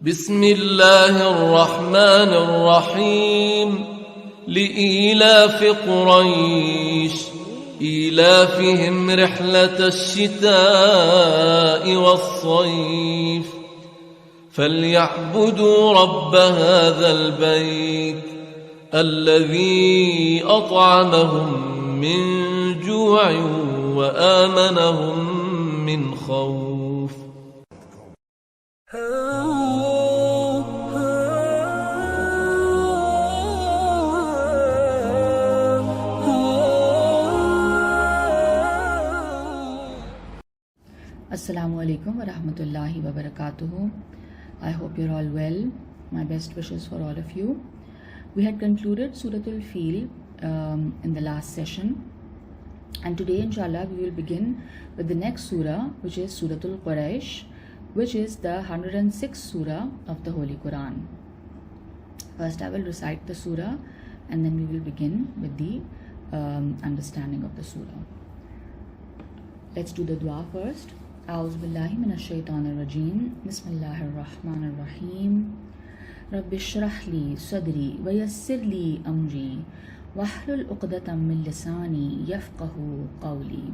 بسم الله الرحمن الرحيم لإيلاف قريش إيلافهم رحلة الشتاء والصيف فليعبدوا رب هذا البيت الذي أطعمهم من جوع وآمنهم من خوف. Assalamu alaikum wa rahmatullahi wa barakatuhu. I hope you're all well. My best wishes for all of you. We had concluded Surah Al-Fil in the last session, and today inshallah we will begin with the next surah, which is Surah Quraish, which is the 106th surah of the Holy Quran. First I will recite the surah and then we will begin with the understanding of the surah. Let's do the dua first. أعوذ بالله من الشيطان الرجيم بسم الله الرحمن الرحيم رب اشرح لي صدري ويسر لي أمري واحلل عقدة من لساني يفقه قولي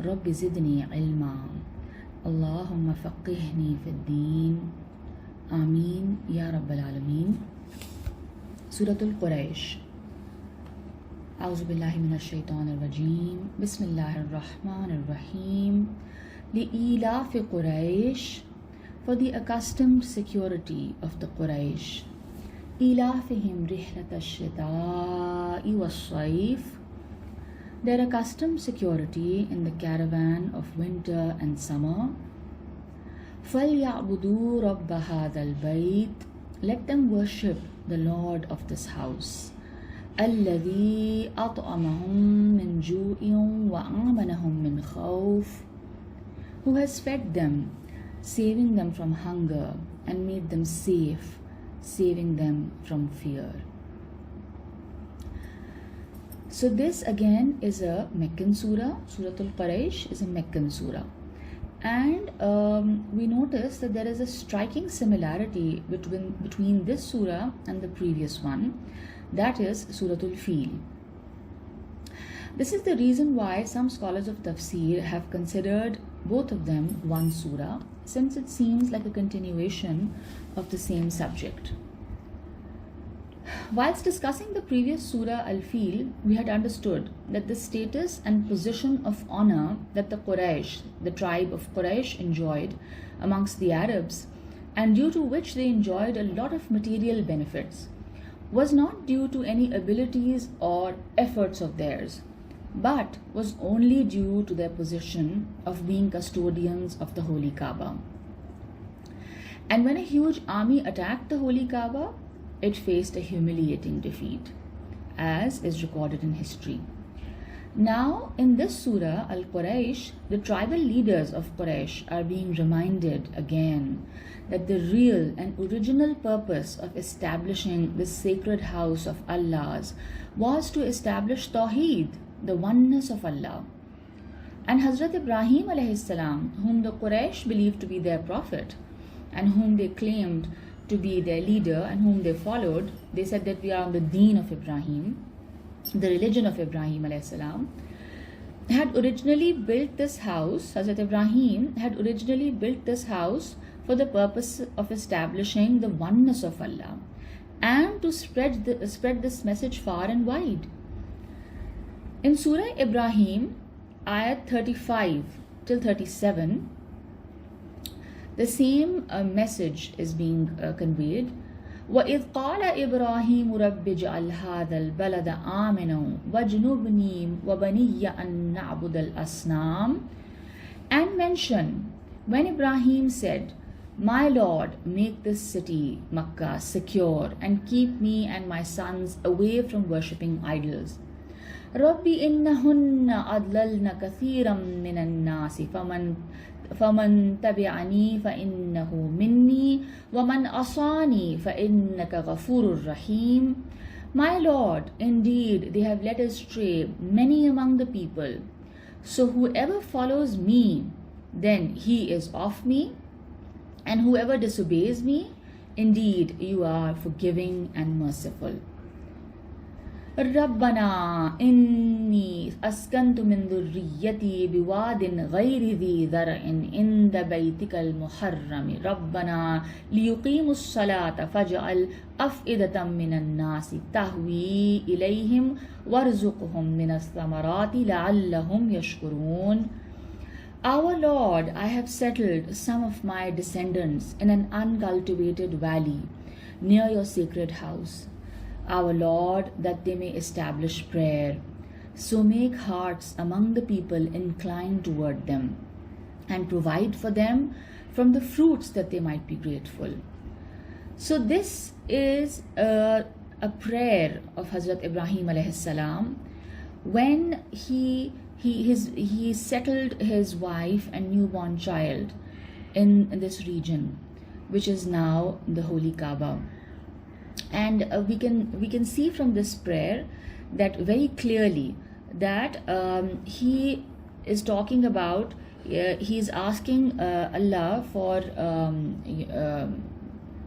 رب زدني علما اللهم فقهني في الدين آمين يا رب العالمين. سورة القريش. أعوذ بالله من الشيطان الرجيم بسم الله الرحمن الرحيم لإيلاف قريش, for the accustomed security of the Quraysh. إيلافهم رحلة الشتاء والصيف, their accustomed security in the caravan of winter and summer. فليعبدوا رب هذا البيت, let them worship the Lord of this house. الذي أطعمهم من جوع وآمنهم من خوف, who has fed them, saving them from hunger, and made them safe, saving them from fear. So this again is a Meccan Surah. Surah Al-Quraish is a Meccan Surah. And we notice that there is a striking similarity between this Surah and the previous one, that is Surah Al-Fil. This is the reason why some scholars of Tafsir have considered both of them one surah, since it seems like a continuation of the same subject. Whilst discussing the previous surah Al-Fil, we had understood that the status and position of honor that the Quraysh, the tribe of Quraysh, enjoyed amongst the Arabs, and due to which they enjoyed a lot of material benefits, was not due to any abilities or efforts of theirs, but was only due to their position of being custodians of the Holy Kaaba. And when a huge army attacked the Holy Kaaba, it faced a humiliating defeat, as is recorded in history. Now, in this surah, Al-Quraysh, the tribal leaders of Quraysh are being reminded again that the real and original purpose of establishing this sacred house of Allah's was to establish Tawheed, the oneness of Allah. And Hazrat Ibrahim alayhi salam, whom the Quraysh believed to be their prophet, and whom they claimed to be their leader and whom they followed, they said that we are on the deen of Ibrahim, the religion of Ibrahim alayhi salam, had originally built this house. Hazrat Ibrahim had originally built this house for the purpose of establishing the oneness of Allah and to spread this message far and wide. In Surah Ibrahim, ayat 35 till 37, the same message is being conveyed. وَإِذْ قَالَ إِبْرَاهِيمُ رَبِّ اجْعَلْ هَذَا الْبَلَدَ آمِنًا وَاجْنُبْنِي وَبَنِيَّ أَن نَعْبُدَ الْأَصْنَامَ. And mention when Ibrahim said, "My Lord, make this city, Mecca, secure and keep me and my sons away from worshipping idols. رَبِّ إِنَّهُنَّ أَضْلَلْنَ كَثِيرًا مِنَ النَّاسِ فمن تبعني فإنه مني ومن عصاني فإنك غفور رحيم." My Lord, indeed they have led astray many among the people, so whoever follows me, then he is of me, and whoever disobeys me, Indeed, you are forgiving and merciful. ربنا إني أسكنت من ذريتي بواد غير ذي ذرع عند بيتك المحرم ربنا ليقيموا الصلاة فاجعل أفئدة من الناس تهوي إليهم وارزقهم من الثمرات لعلهم يشكرون. Our Lord, I have settled some of my descendants in an uncultivated valley near your sacred house. Our Lord, that they may establish prayer. So make hearts among the people inclined toward them, and provide for them from the fruits that they might be grateful. So this is a prayer of Hazrat Ibrahim alayhi salam when he settled his wife and newborn child in this region, which is now the Holy Kaaba. And we can see from this prayer that very clearly that he is talking about, he's asking Allah for,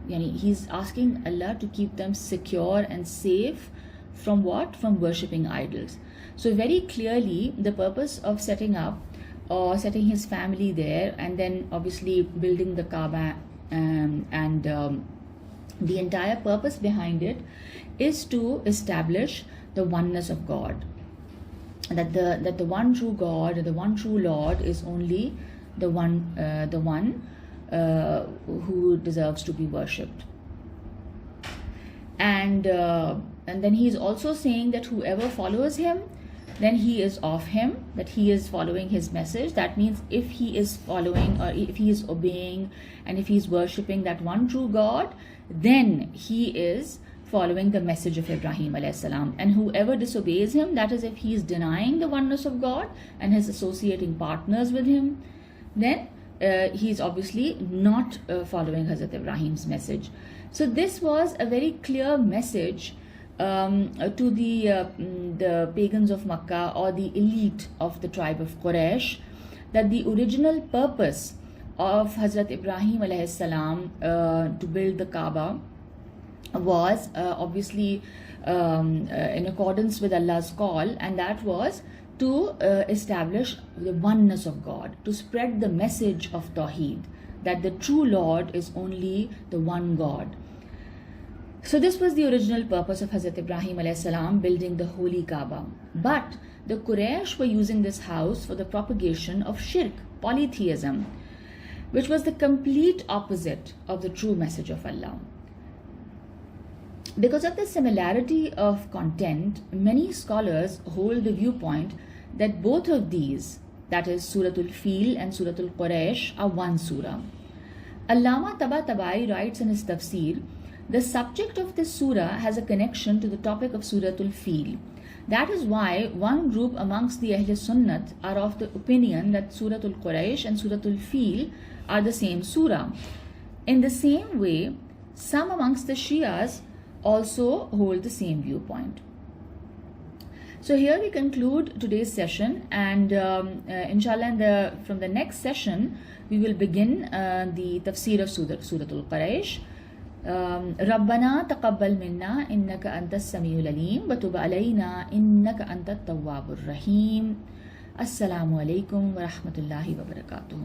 he's asking Allah to keep them secure and safe from what? From worshipping idols. So very clearly the purpose of setting up or setting his family there, and then obviously building the Kaaba and the entire purpose behind it is to establish the oneness of God, that the one true God, the one true Lord is only the one who deserves to be worshipped. And then he is also saying that whoever follows him, then he is of him, that he is following his message. That means if he is following, or if he is obeying, and if he is worshipping that one true God, then he is following the message of Ibrahim alayhi salam. And whoever disobeys him, that is if he is denying the oneness of God and is associating partners with him, then he is obviously not following Hazrat Ibrahim's message. So this was a very clear message to the pagans of Mecca, or the elite of the tribe of Quraysh, that the original purpose of Hazrat Ibrahim alayhi salam to build the Kaaba was obviously in accordance with Allah's call, and that was to establish the oneness of God, to spread the message of Tawheed, that the true Lord is only the one God. So this was the original purpose of Hazrat Ibrahim alayhi salam building the Holy Kaaba. But the Quraysh were using this house for the propagation of shirk, polytheism, which was the complete opposite of the true message of Allah. Because of the similarity of content, many scholars hold the viewpoint that both of these, that is Surah Al-Fil and Surah Quraish, are one surah. Allama Tabatabai writes in his Tafsir, the subject of this surah has a connection to the topic of Surah Al-Fil. That is why one group amongst the Ahl Sunnat are of the opinion that Surah Quraish and Surah Al-Fil are the same surah. In the same way, some amongst the Shias also hold the same viewpoint. So here we conclude today's session, and inshallah from the next session we will begin the Tafsir of Surah Quraish. ربنا تقبل منا إنك أنت السميع العليم وتب علينا إنك أنت التواب الرحيم. السلام عليكم ورحمة الله وبركاته.